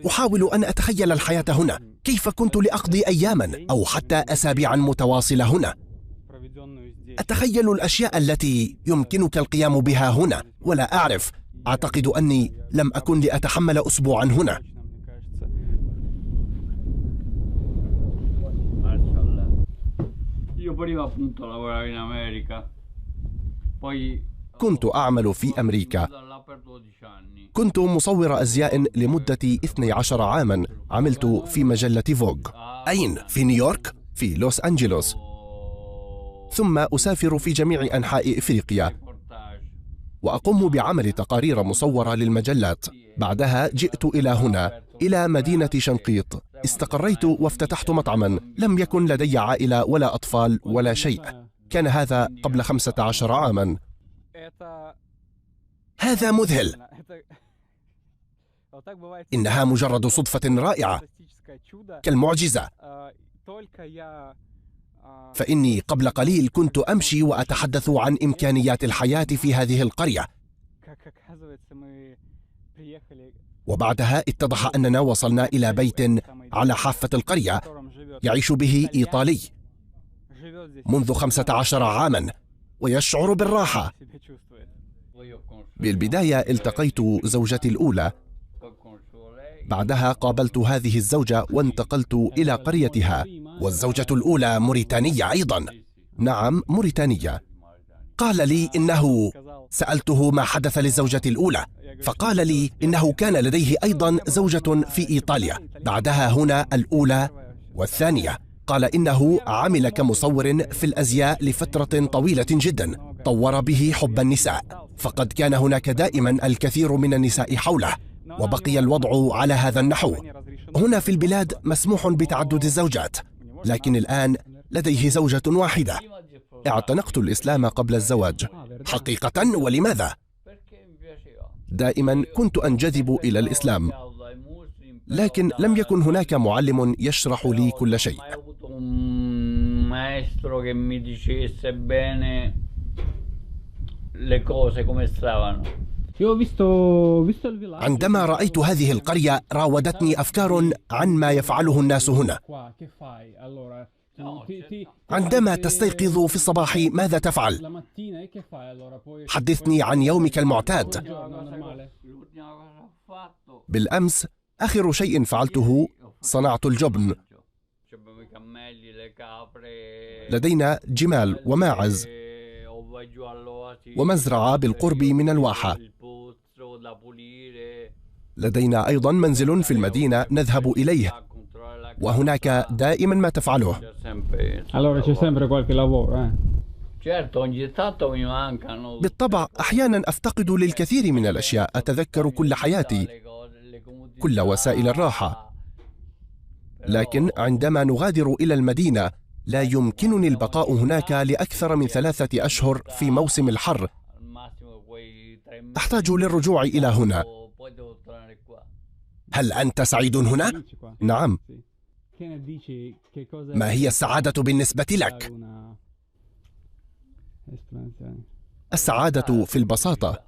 أحاول أن أتخيل الحياة هنا، كيف كنت لأقضي أياما أو حتى أسابيعا متواصلة هنا. أتخيل الأشياء التي يمكنك القيام بها هنا، ولا أعرف، أعتقد أني لم أكن لأتحمل أسبوعا هنا. كنت أعمل في أمريكا. كنت مصور أزياء لمدة 12 عاما. عملت في مجلة فوغ. أين؟ في نيويورك؟ في لوس أنجلوس. ثم أسافر في جميع أنحاء إفريقيا وأقوم بعمل تقارير مصورة للمجلات. بعدها جئت إلى هنا، إلى مدينة شنقيط. استقريت وافتتحت مطعما. لم يكن لدي عائلة ولا أطفال ولا شيء. كان هذا قبل 15 عاما. هذا مذهل. إنها مجرد صدفة رائعة كالمعجزة. فإني قبل قليل كنت أمشي وأتحدث عن إمكانيات الحياة في هذه القرية، وبعدها اتضح أننا وصلنا إلى بيت على حافة القرية يعيش به إيطالي منذ 15 عاما ويشعر بالراحة. بالبداية التقيت زوجتي الأولى، بعدها قابلت هذه الزوجة وانتقلت إلى قريتها. والزوجة الأولى موريتانية أيضا. نعم، موريتانية. قال لي إنه سألته ما حدث للزوجة الأولى، فقال لي إنه كان لديه أيضا زوجة في إيطاليا، بعدها هنا الأولى والثانية. قال إنه عمل كمصور في الأزياء لفترة طويلة جدا، طور به حب النساء، فقد كان هناك دائما الكثير من النساء حوله، وبقي الوضع على هذا النحو. هنا في البلاد مسموح بتعدد الزوجات، لكن الآن لديه زوجة واحدة. اعتنقت الإسلام قبل الزواج. حقيقة؟ ولماذا؟ دائما كنت أنجذب إلى الإسلام، لكن لم يكن هناك معلم يشرح لي كل شيء. عندما رأيت هذه القرية راودتني أفكار عن ما يفعله الناس هنا. عندما تستيقظ في الصباح ماذا تفعل؟ حدثني عن يومك المعتاد. بالأمس آخر شيء فعلته صنعت الجبن. لدينا جمال وماعز ومزرعة بالقرب من الواحة. لدينا أيضا منزل في المدينة نذهب إليه، وهناك دائما ما تفعله. بالطبع أحيانا أفتقد للكثير من الأشياء. أتذكر كل حياتي، كل وسائل الراحة، لكن عندما نغادر إلى المدينة لا يمكنني البقاء هناك لأكثر من 3 أشهر في موسم الحر. أحتاج للرجوع إلى هنا. هل أنت سعيد هنا؟ نعم. ما هي السعادة بالنسبة لك؟ السعادة في البساطة.